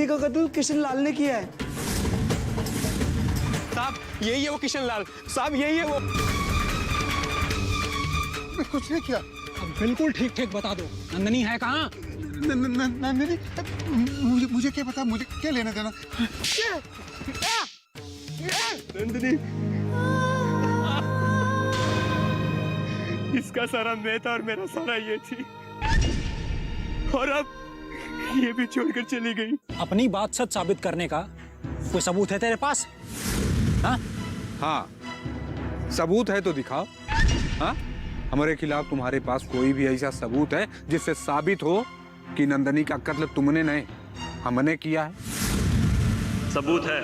नंदिनी का कत्ल किशन लाल ने किया है। साहब यही है वो किशन लाल, साहब यही है वो। कुछ नहीं किया। बिल्कुल ठीक ठीक बता दो, नंदिनी है कहाँ? नंदिनी, मुझे क्या पता, मुझे क्या लेना देना। नंदिनी, इसका सारा मैं था और मेरा सारा ये थी, और अब ये भी छोड़कर चली गई। अपनी बात सच साबित करने का कोई सबूत है तेरे पास? हाँ? हाँ, सबूत है तो दिखाओ। हाँ, हमारे खिलाफ तुम्हारे पास कोई भी ऐसा सबूत है जिससे साबित हो कि नंदिनी का कत्ल तुमने नहीं, हमने किया है? सबूत है।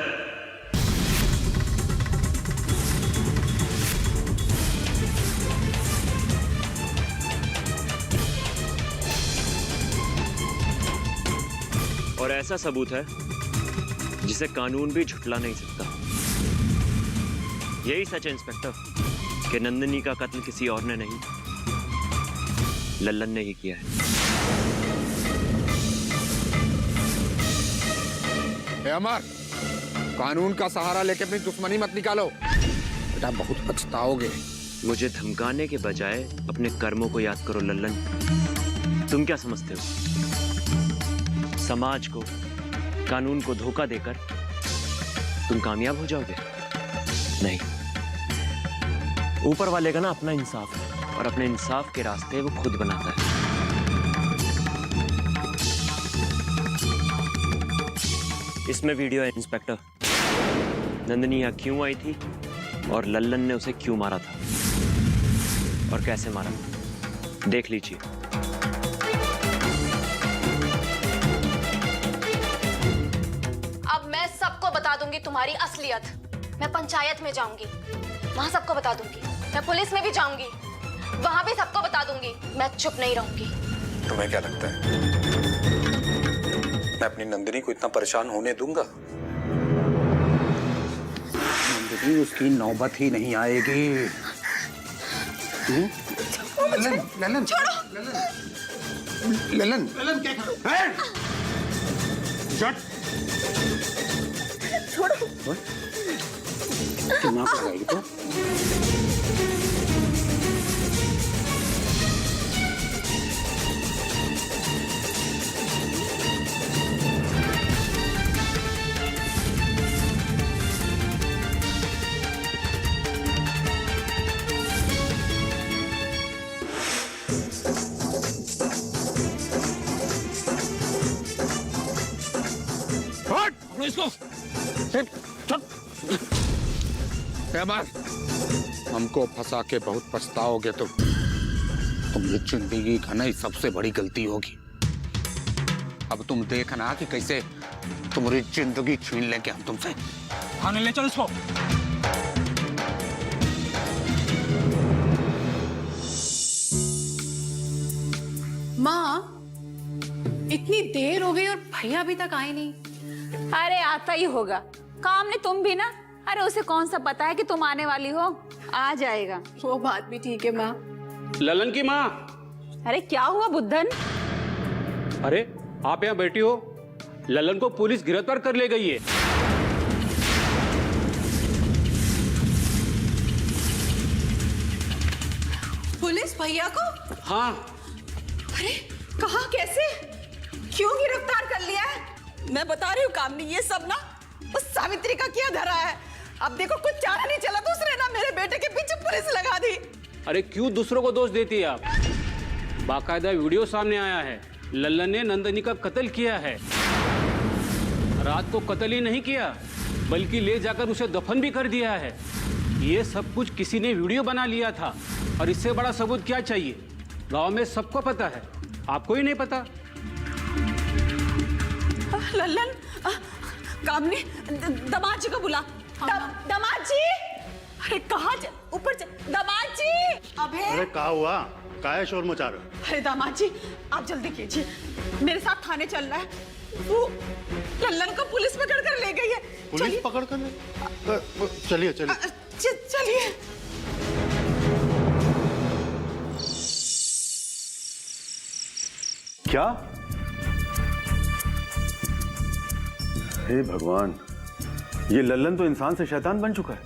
और ऐसा सबूत है जिसे कानून भी झुठला नहीं सकता। यही सच है इंस्पेक्टर कि नंदिनी का कत्ल किसी और ने नहीं, लल्लन ने ही किया है। अमर, कानून का सहारा लेके अपनी दुश्मनी मत निकालो, बेटा बहुत पछताओगे। मुझे धमकाने के बजाय अपने कर्मों को याद करो लल्लन। तुम क्या समझते हो, समाज को, कानून को धोखा देकर तुम कामयाब हो जाओगे? नहीं, ऊपर वाले का ना अपना इंसाफ है, और अपने इंसाफ के रास्ते वो खुद बनाता है। इसमें वीडियो है इंस्पेक्टर, नंदिनी यहाँ क्यों आई थी और लल्लन ने उसे क्यों मारा था और कैसे मारा, देख लीजिए। अब मैं सबको बता दूंगी तुम्हारी असलियत। मैं पंचायत में जाऊंगी, वहां सबको बता दूंगी। मैं पुलिस में भी जाऊंगी, वहां भी सबको बता दूंगी। मैं चुप नहीं रहूंगी। तुम्हें क्या लगता है मैं अपनी नंदिनी को इतना परेशान होने दूंगा? नंदिनी, उसकी नौबत ही नहीं आएगी। ललन, ललन, ललन, ललन क्या कर रहे हो? छोड़ो। कितना पड़ेगा तो? इसको अमर, हमको फंसा के बहुत पछताओगे तुम्हारी जिंदगी का नहीं सबसे बड़ी गलती होगी। अब तुम देखना कि कैसे तुम्हारी जिंदगी छीन लेंगे हम तुमसे। थाने ले चलो इसको। माँ, इतनी देर हो गई और भैया अभी तक आए नहीं। अरे आता ही होगा, काम ने तुम भी ना। अरे उसे कौन सा पता है कि तुम आने वाली हो, आ जाएगा। वो बात भी ठीक है माँ। ललन की माँ। अरे क्या हुआ बुद्धन? अरे आप यहाँ बैठी हो, ललन को पुलिस गिरफ्तार कर ले गई है। पुलिस भैया को? हाँ। अरे कहाँ, कैसे, क्यों गिरफ्तार कर लिया है? मैं बता रही हूँ कामनी, ये सब ना उस सावित्री का किया धरा है। अब देखो कुछ चारा नहीं चला तो उसने ना मेरे बेटे के पीछे पुलिस लगा दी। अरे क्यों दूसरों को दोष देती है आप? बाकायदा वीडियो सामने आया है, लल्लन ने नंदिनी का कत्ल किया है। रात को कत्ल ही नहीं किया बल्कि ले जाकर उसे दफन भी कर दिया है। ये सब कुछ किसी ने वीडियो बना लिया था, और इससे बड़ा सबूत क्या चाहिए? गांव में सबको पता है, आपको ही नहीं पता। लल्लन, कामनी, दामाद जी को बुला। दामाद जी, अरे कहाँ ऊपर दामाद जी। अबे अरे क्या हुआ, काहे शोर मचा रहे हो? अरे दामाद जी आप जल्दी कीजिए, मेरे साथ थाने चल रहा है। वो लल्लन को पुलिस पकड़ कर ले गई है। पुलिस पकड़ कर ले? चलिए चलिए चलिए। क्या हे भगवान, ये लल्लन तो इंसान से शैतान बन चुका है।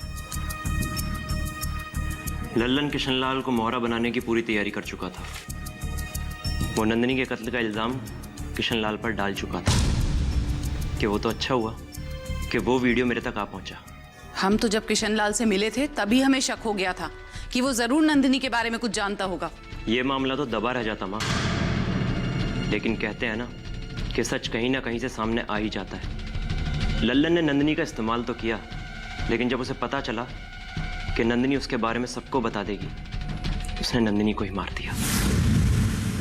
लल्लन किशनलाल को मोहरा बनाने की पूरी तैयारी कर चुका था। वो नंदिनी के कत्ल का इल्जाम किशनलाल पर डाल चुका था। कि वो तो अच्छा हुआ कि वो वीडियो मेरे तक आ पहुंचा। हम तो जब किशनलाल से मिले थे तभी हमें शक हो गया था कि वो जरूर नंदिनी के बारे में कुछ जानता होगा। ये मामला तो दबा रह जाता माँ, लेकिन कहते हैं ना कि सच कहीं ना कहीं से सामने आ ही जाता है। लल्लन ने नंदिनी का इस्तेमाल तो किया, लेकिन जब उसे पता चला कि नंदिनी उसके बारे में सबको बता देगी, उसने नंदिनी को ही मार दिया।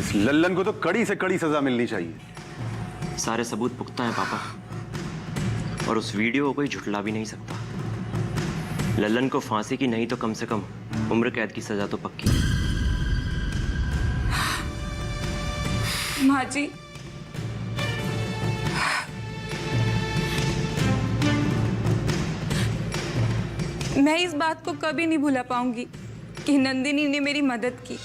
इस लल्लन को तो कड़ी से कड़ी सजा मिलनी चाहिए। सारे सबूत पुख्ता हैं पापा, और उस वीडियो को कोई झुठला भी नहीं सकता। लल्लन को फांसी की नहीं तो कम से कम उम्र कैद की सजा तो पक्की है। माँ जी, मैं इस बात को कभी नहीं भुला पाऊंगी कि नंदिनी ने मेरी मदद की,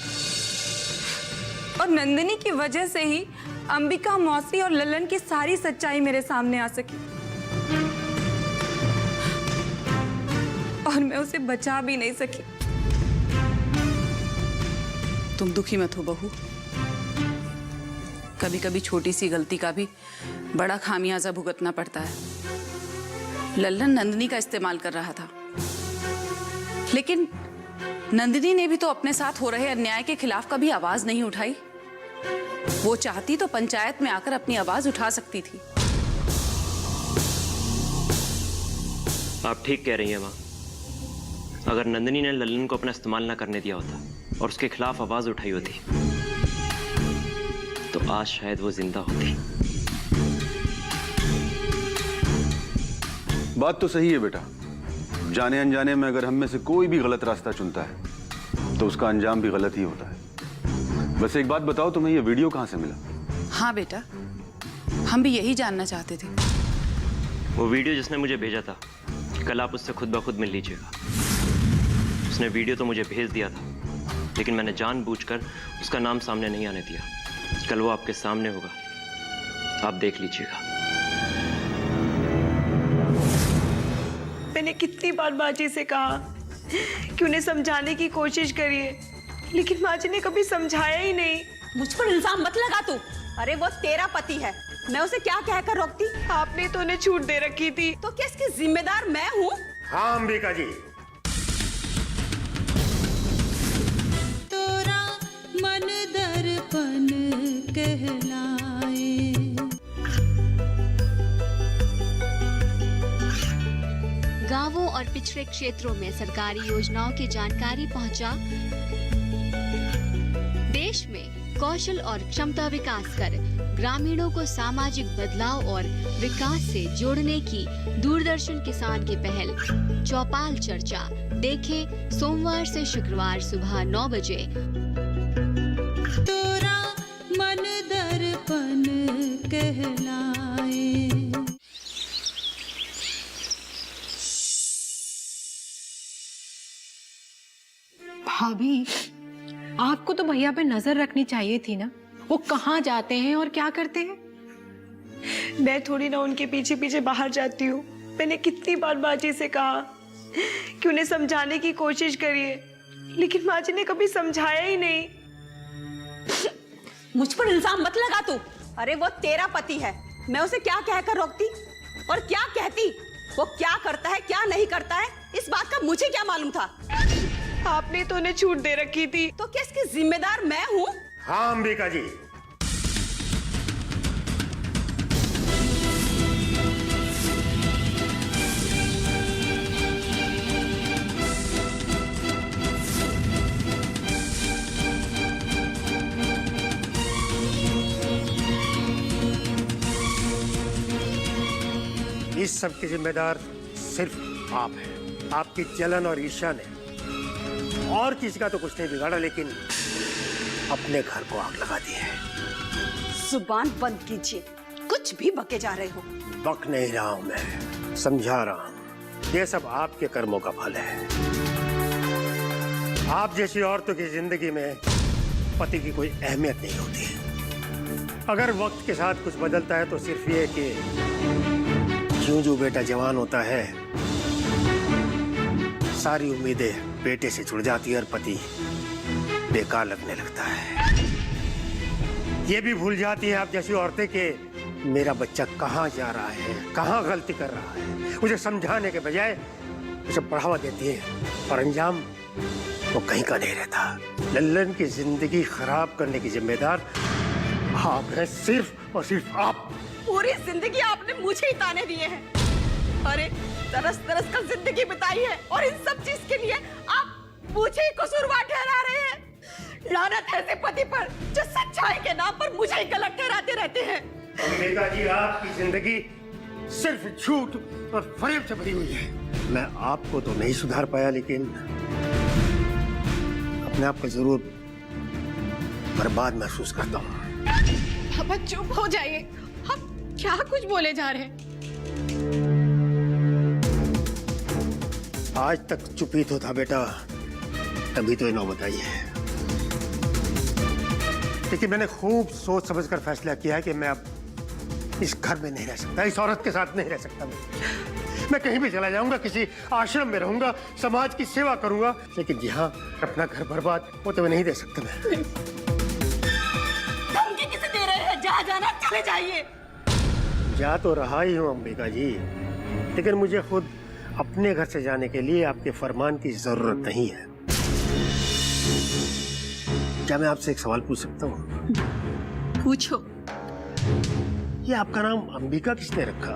और नंदिनी की वजह से ही अंबिका मौसी और लल्लन की सारी सच्चाई मेरे सामने आ सकी, और मैं उसे बचा भी नहीं सकी। तुम दुखी मत हो बहू, कभी कभी छोटी सी गलती का भी बड़ा खामियाजा भुगतना पड़ता है। लल्लन नंदिनी का इस्तेमाल कर रहा था, लेकिन नंदिनी ने भी तो अपने साथ हो रहे अन्याय के खिलाफ कभी आवाज नहीं उठाई। वो चाहती तो पंचायत में आकर अपनी आवाज उठा सकती थी। आप ठीक कह रही हैं माँ। अगर नंदिनी ने लल्लन को अपना इस्तेमाल ना करने दिया होता और उसके खिलाफ आवाज उठाई होती, तो आज शायद वो जिंदा होती। बात तो सही है बेटा। जाने अनजाने में अगर हम में से कोई भी गलत रास्ता चुनता है तो उसका अंजाम भी गलत ही होता है। बस एक बात बताओ, तुम्हें ये वीडियो कहाँ से मिला? हाँ बेटा, हम भी यही जानना चाहते थे। वो वीडियो जिसने मुझे भेजा था, कल आप उससे खुद ब खुद मिल लीजिएगा। उसने वीडियो तो मुझे भेज दिया था, लेकिन मैंने जानबूझकर उसका नाम सामने नहीं आने दिया। कल वो आपके सामने होगा, आप देख लीजिएगा। मैंने कितनी बार माँ जी से कहा कि उन्हें समझाने की कोशिश करिए, लेकिन माँ जी ने कभी समझाया ही नहीं। मुझ पर इल्जाम मत लगा तू। अरे वो तेरा पति है, मैं उसे क्या कहकर रोकती? आपने तो उन्हें छूट दे रखी थी। तो क्या इसकी जिम्मेदार मैं हूँ? हाँ अंबिका जी। तोरा मन दर्पण कहलाए। गांवों और पिछड़े क्षेत्रों में सरकारी योजनाओं की जानकारी पहुंचा। देश में कौशल और क्षमता विकास कर ग्रामीणों को सामाजिक बदलाव और विकास से जोड़ने की दूरदर्शन किसान की पहल चौपाल चर्चा देखें सोमवार से शुक्रवार सुबह 9 बजे। तोरा मन दर्पण कहलाए। भाभी, आपको तो भैया पे नजर रखनी चाहिए थी ना। वो कहाँ जाते हैं और क्या करते हैं? मैं थोड़ी ना उनके पीछे पीछे बाहर जाती हूँ। मैंने कितनी बार माँ जी से कहा कि उन्हें समझाने की कोशिश करिए, लेकिन माँ जी ने कभी समझाया ही नहीं। मुझ पर इल्जाम मत लगा तू। अरे वो तेरा पति है, मैं उसे क्या कहकर रोकती और क्या कहती? वो क्या करता है क्या नहीं करता है, इस बात का मुझे क्या मालूम था? आपने तो उन्हें छूट दे रखी थी। तो क्या इसकी जिम्मेदार मैं हूँ? हाँ अंबिका जी। इस सब की जिम्मेदार सिर्फ आप हैं। आपकी जलन और ईर्ष्या ने और किसी का तो कुछ नहीं बिगाड़ा, लेकिन अपने घर को आग लगा दी है। जुबान बंद कीजिए, कुछ भी बके जा रहे हो। बक नहीं रहा हूं, मैं समझा रहा हूं। ये सब आपके कर्मों का फल है। आप जैसी औरतों की जिंदगी में पति की कोई अहमियत नहीं होती। अगर वक्त के साथ कुछ बदलता है तो सिर्फ ये कि यूं जो बेटा जवान होता है, सारी उम्मीदें बेटे से जुड़ जाती है और पति बेकार लगने लगता है। ये भी भूल जाती है आप जैसी औरतें कि मेरा बच्चा कहाँ जा रहा है, कहाँ गलती कर रहा है। उसे समझाने के बजाय उसे बढ़ावा देती है और अंजाम वो कहीं का नहीं रहता। लल्लन की जिंदगी खराब करने की जिम्मेदार आप हैं, सिर्फ और सिर्फ आप। पूरी जिंदगी आपने मुझे ही ताने दिए हैं। अरे तरस तरस कर जिंदगी बिताई है और इन सब चीज के लिए आप मुझे ही कसूरवार ठहरा रहे हैं। लानत है ऐसे पति पर जो सच्चाई के नाम पर मुझे ही गलत ठहराते रहते हैं। अम्बिका जी, आपकी जिंदगी सिर्फ झूठ और फरेब से भरी हुई है। मैं आपको तो नहीं सुधार पाया, लेकिन अपने आप को जरूर बर्बाद महसूस करता हूँ। पापा चुप हो जाइए, हम क्या कुछ बोले जा रहे हैं। आज तक चुप ही तो था बेटा, तभी तो ये नौबत आई है। लेकिन मैंने खूब सोच समझकर फैसला किया है कि मैं अब इस घर में नहीं रह सकता, इस औरत के साथ नहीं रह सकता। मैं कहीं भी चला जाऊंगा, किसी आश्रम में रहूंगा, समाज की सेवा करूंगा, लेकिन यहाँ अपना घर बर्बाद होते हुए नहीं दे सकता मैं। धमकी किसे दे रहे हैं? जहाँ जाना चले जाइए। जा तो रहा ही हूँ अम्बिका जी, लेकिन मुझे खुद अपने घर से जाने के लिए आपके फरमान की जरूरत नहीं है। क्या मैं आपसे एक सवाल पूछ सकता हूँ? पूछो। ये आपका नाम अंबिका किसने रखा?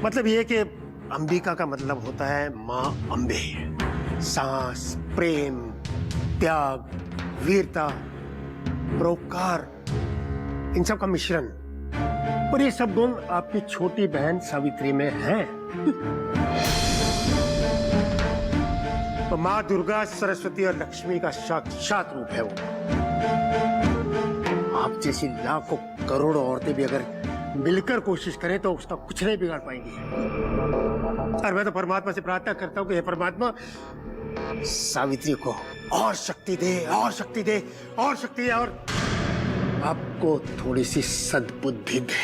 मतलब ये कि अंबिका का मतलब होता है माँ अम्बे। सांस, प्रेम, त्याग, वीरता, परोपकार, इन सब का मिश्रण। और ये सब गुण आपकी छोटी बहन सावित्री में हैं। तो माँ दुर्गा, सरस्वती और लक्ष्मी का साक्षात रूप है वो। आप जैसी लाखों करोड़ों औरतें भी अगर मिलकर कोशिश करें तो उसका कुछ नहीं बिगाड़ पाएंगी। और मैं तो परमात्मा से प्रार्थना करता हूँ कि हे परमात्मा, सावित्री को और शक्ति दे, और शक्ति दे, और शक्ति दे, और आपको थोड़ी सी सद्बुद्धि दे।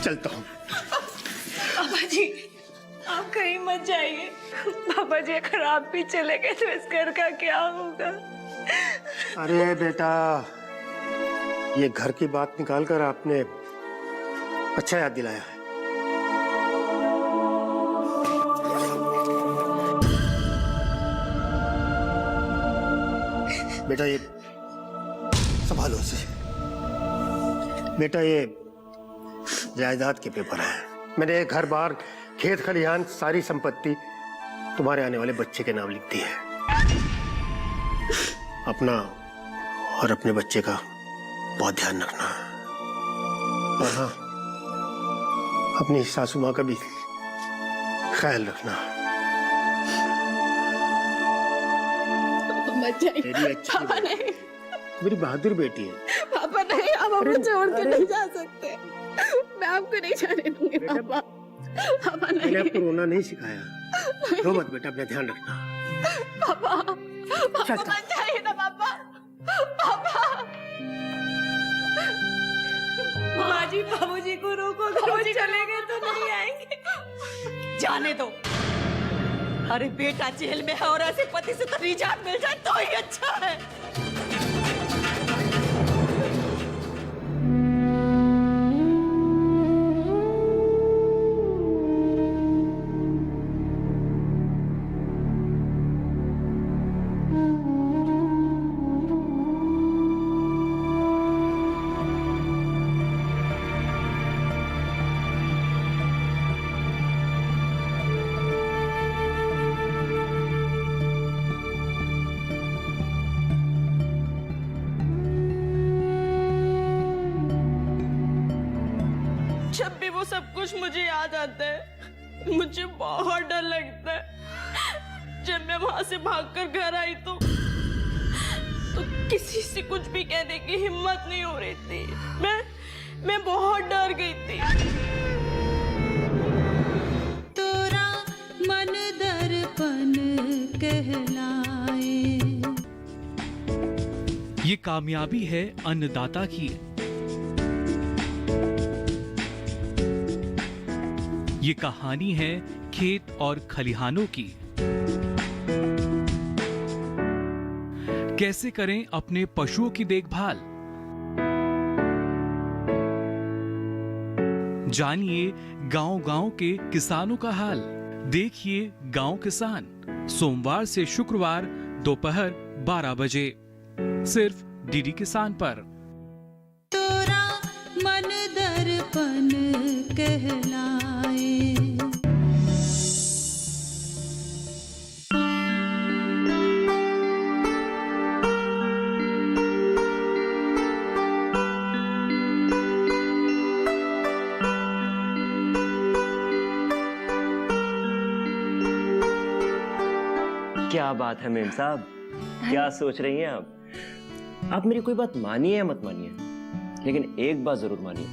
चलता हूँ। पापा जी, आप कहीं मत जाइए। पापा जी, अगर आप भी चले गए तो इस घर का क्या होगा? अरे बेटा, ये घर की बात निकाल कर आपने अच्छा याद दिलाया है। बेटा ये संभालो इसे। बेटा ये जायदाद के पेपर हैं। मैंने घर बार, खेत खलिहान, सारी संपत्ति तुम्हारे आने वाले बच्चे के नाम लिख दी है। अपना और अपने बच्चे का बहुत ध्यान रखना। और हाँ, अपनी सासू माँ का भी ख्याल रखना। मत जाइए। तेरी अच्छी पापा नहीं, मेरी बहादुर बेटी है। पापा नहीं, आप हमको छोड़ के नहीं जा सकते। मैं आपको नहीं जाने दूंगी पापा। पापा नहीं। मैंने आपको रोना नहीं सिखाया। रो मत बेटा, अपना ध्यान रखना। पापा, पापा मत जाइए ना पापा। पापा। माँ जी, बाबूजी को रोको, वो चले गए तो नहीं आएंगे। जाने दो। अरे बेटा जेल में है और ऐसे पति से तो निजात मिल जाए तो ही अच्छा है। जब भी वो सब कुछ मुझे याद आता है, मुझे बहुत डर लगता है। जब मैं वहां से भागकर घर आई तो किसी से कुछ भी कहने की हिम्मत नहीं हो रही थी। मैं बहुत डर गई थी। तोरा मन दर्पण कहलाए। ये कामयाबी है अन्नदाता की। ये कहानी है खेत और खलिहानों की। कैसे करें अपने पशुओं की देखभाल, जानिए गांव-गांव के किसानों का हाल। देखिए गांव किसान, सोमवार से शुक्रवार दोपहर 12 बजे, सिर्फ डीडी किसान पर। तोरा मन दर्पण कहलाए। क्या बात है मेम साहब, क्या सोच रही हैं आप मेरी कोई बात मानिए या मत मानिए, लेकिन एक बात जरूर मानिए।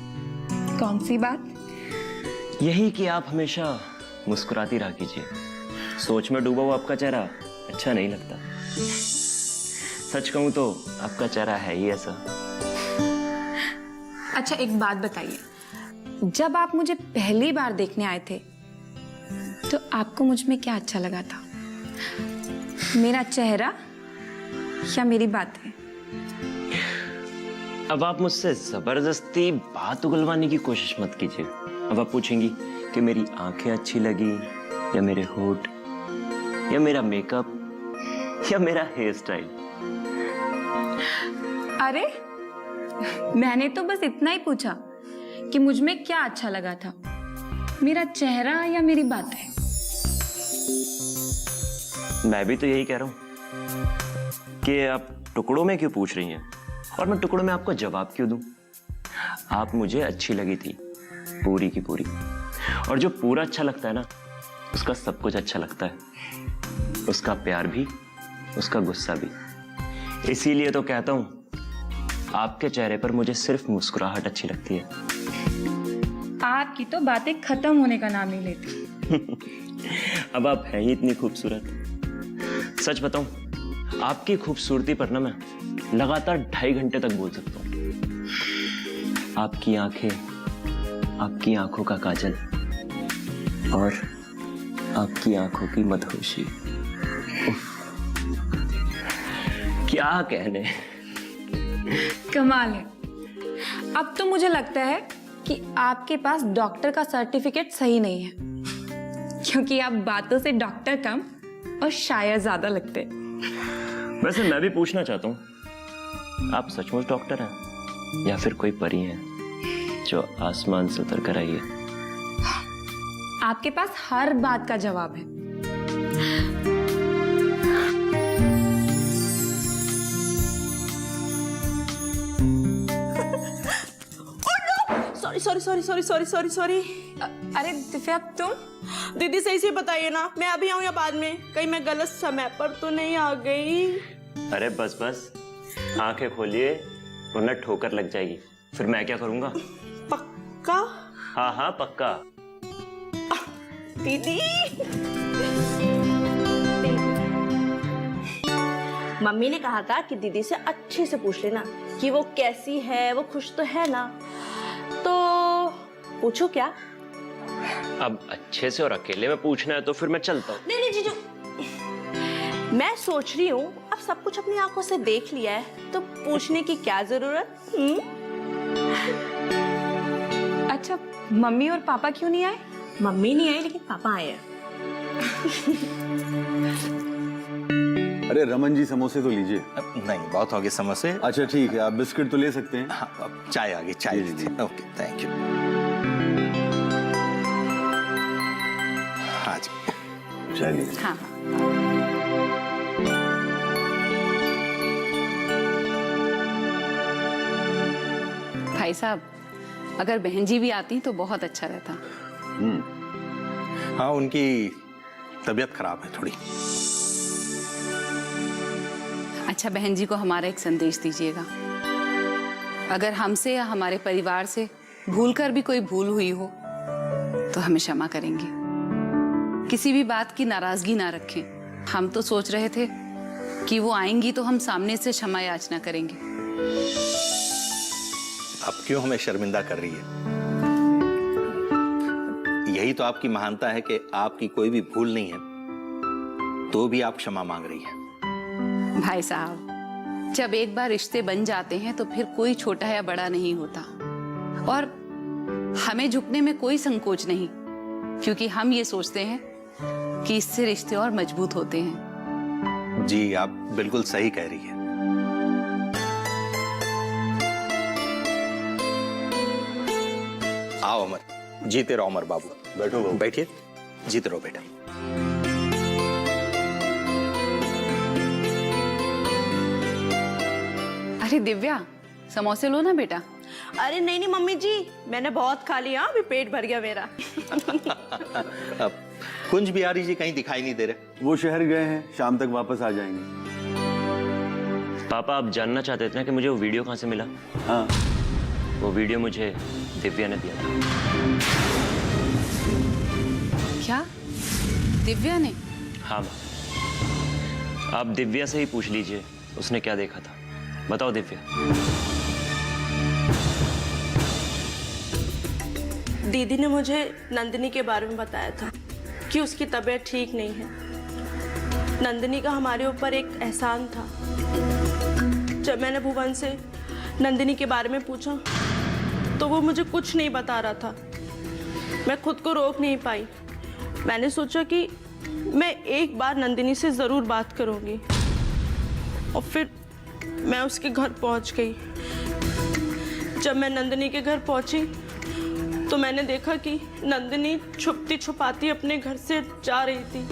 कौन सी बात? यही कि आप हमेशा मुस्कुराती रहा कीजिए। सोच में डूबा हुआ आपका चेहरा अच्छा नहीं लगता। सच कहूं तो आपका चेहरा है ही ऐसा। अच्छा एक बात बताइए, जब आप मुझे पहली बार देखने आए थे तो आपको मुझ में क्या अच्छा लगा था? मेरा चेहरा या मेरी बातें? अब आप मुझसे जबरदस्ती बात उगलवाने की कोशिश मत कीजिए। अब आप पूछेंगी कि मेरी आंखें अच्छी लगी या मेरे होठ या मेरा मेकअप या मेरा हेयर स्टाइल। अरे मैंने तो बस इतना ही पूछा कि मुझ में क्या अच्छा लगा था, मेरा चेहरा या मेरी बातें। मैं भी तो यही कह रहा हूं कि आप टुकड़ों में क्यों पूछ रही हैं और मैं टुकड़ों में आपको जवाब क्यों दूं। आप मुझे अच्छी लगी थी पूरी की पूरी, और जो पूरा अच्छा लगता है ना उसका सब कुछ अच्छा लगता है, उसका प्यार भी, उसका गुस्सा भी। इसीलिए तो कहता हूं आपके चेहरे पर मुझे सिर्फ मुस्कुराहट अच्छी लगती है। आपकी तो बातें खत्म होने का नाम नहीं लेती। अब आप हैं ही इतनी खूबसूरत। सच बताऊं, आपकी खूबसूरती पर ना मैं लगातार 2.5 घंटे तक बोल सकता हूं। आपकी आंखें, आपकी आंखों का काजल और आपकी आंखों की मदहोशी, क्या कहने। कमाल है। अब तो मुझे लगता है कि आपके पास डॉक्टर का सर्टिफिकेट सही नहीं है, क्योंकि आप बातों से डॉक्टर कम और शायर ज्यादा लगते। वैसे मैं भी पूछना चाहता हूँ, आप सचमुच डॉक्टर हैं या फिर कोई परी हैं जो आसमान से उतर कर आई है? आपके पास हर बात का जवाब है। सॉरी। अरे दिव्या तुम? दीदी सही से बताइए ना, मैं अभी आऊँ या बाद में? कहीं मैं गलत समय पर तो नहीं आ गई? अरे बस आंखें खोलिए वरना ठोकर लग जाएगी, फिर मैं क्या करूंगा? पक्का? हाँ पक्का। दीदी मम्मी ने कहा था कि दीदी से अच्छे से पूछ लेना कि वो कैसी है, वो खुश तो है ना। तो पूछो क्या? अब अच्छे से और अकेले में पूछना है तो फिर मैं चलता हूँ। नहीं जीजू, मैं सोच रही हूँ अब सब कुछ अपनी आंखों से देख लिया है तो पूछने की क्या जरूरत? अच्छा मम्मी और पापा क्यों नहीं आए? मम्मी नहीं आई लेकिन पापा आए हैं। अरे रमन जी समोसे तो लीजिए। नहीं बहुत हो गए समोसे। अच्छा ठीक है, आप बिस्किट तो ले सकते हैं। हाँ, चाय आ गई, चाय लीजिए। Okay thank you. हाँ जी चाय लीजिए। हाँ। भाई साहब, अगर बहन जी भी आती तो बहुत अच्छा रहता। हाँ उनकी तबीयत खराब है थोड़ी। अच्छा बहन जी को हमारा एक संदेश दीजिएगा, अगर हमसे या हमारे परिवार से भूल कर भी कोई भूल हुई हो तो हमें क्षमा करेंगे। किसी भी बात की नाराजगी ना रखें। हम तो सोच रहे थे कि वो आएंगी तो हम सामने से क्षमा याचना करेंगे, अब क्यों हमें शर्मिंदा कर रही है? यही तो आपकी महानता है कि आपकी कोई भी भूल नहीं है तो भी आप क्षमा मांग रही है। भाई साहब, जब एक बार रिश्ते बन जाते हैं तो फिर कोई छोटा या बड़ा नहीं होता, और हमें झुकने में कोई संकोच नहीं, क्योंकि हम ये सोचते हैं कि इससे रिश्ते और मजबूत होते हैं। जी, आप बिल्कुल सही कह रही है। आओ अमर, जीते रहो अमर बाबू। बैठो बाबू। बैठिए, जीते रहो बेटा। अरे दिव्या, समोसे लो ना बेटा। अरे नहीं नहीं मम्मी जी, मैंने बहुत खा लिया, अभी पेट भर गया मेरा। अब कुंज बिहारी जी कहीं दिखाई नहीं दे रहे। वो शहर गए हैं, शाम तक वापस आ जाएंगे। पापा, आप जानना चाहते थे ना कि मुझे वो वीडियो कहाँ से मिला? हाँ, वो वीडियो मुझे दिव्या ने दिया था। क्या? दिव्या ने? हाँ माँ, आप दिव्या से ही पूछ लीजिए उसने क्या देखा था। बताओ दिव्या। दीदी ने मुझे नंदिनी के बारे में बताया था कि उसकी तबीयत ठीक नहीं है। नंदिनी का हमारे ऊपर एक एहसान था। जब मैंने भुवन से नंदिनी के बारे में पूछा तो वो मुझे कुछ नहीं बता रहा था। मैं खुद को रोक नहीं पाई। मैंने सोचा कि मैं एक बार नंदिनी से ज़रूर बात करूंगी, और फिर मैं उसके घर पहुंच गई। जब मैं नंदिनी के घर पहुंची तो मैंने देखा कि नंदिनी छुपती छुपाती अपने घर से जा रही थी।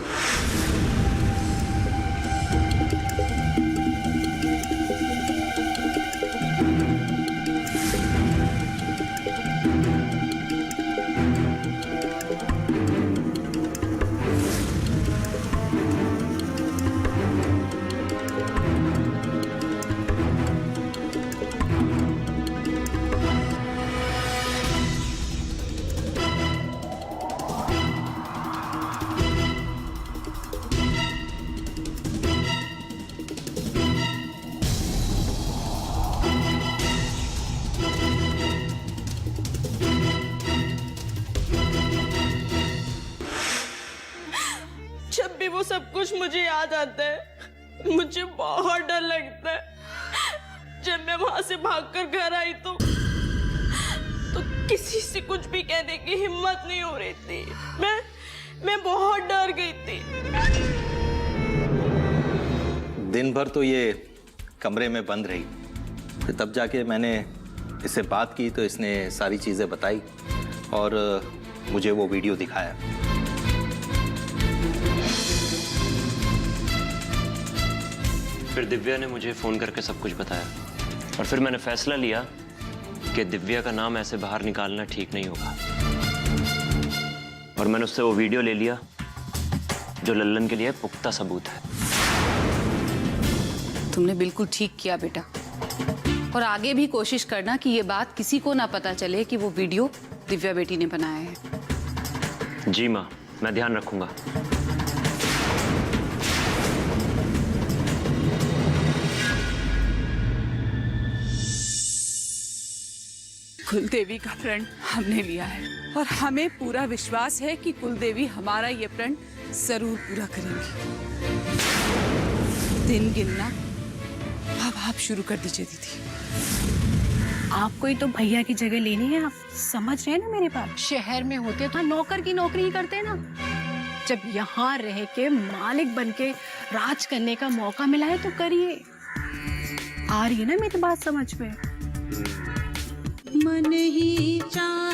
जब भी वो सब कुछ मुझे याद आता है, मुझे बहुत डर लगता है। जब मैं वहां से भागकर घर आई तो किसी से कुछ भी कहने की हिम्मत नहीं हो रही थी। मैं बहुत डर गई थी। दिन भर तो ये कमरे में बंद रही, फिर तब जाके मैंने इससे बात की तो इसने सारी चीजें बताई और मुझे वो वीडियो दिखाया। फिर दिव्या ने मुझे फोन करके सब कुछ बताया, और फिर मैंने फैसला लिया कि दिव्या का नाम ऐसे बाहर निकालना ठीक नहीं होगा, और मैंने उससे वो वीडियो ले लिया जो लल्लन के लिए पुख्ता सबूत है। तुमने बिल्कुल ठीक किया बेटा, और आगे भी कोशिश करना कि ये बात किसी को ना पता चले कि वो वीडियो दिव्या बेटी ने बनाया है। जी माँ, मैं ध्यान रखूंगा। कुलदेवी का प्रण हमने लिया है, और हमें पूरा विश्वास है कि कुलदेवी हमारा ये प्रण जरूर पूरा करेंगी। दिन गिनना अब आप शुरू कर दीजिए दीदी। आपको ही तो भैया की जगह लेनी है, आप समझ रहे हैं ना मेरी बात। शहर में होते तो नौकर की नौकरी ही करते ना, जब यहाँ रह के मालिक बन के राज करने का मौका मिला है तो करिए। आ रही है ना मेरी बात समझ में? मन ही चाह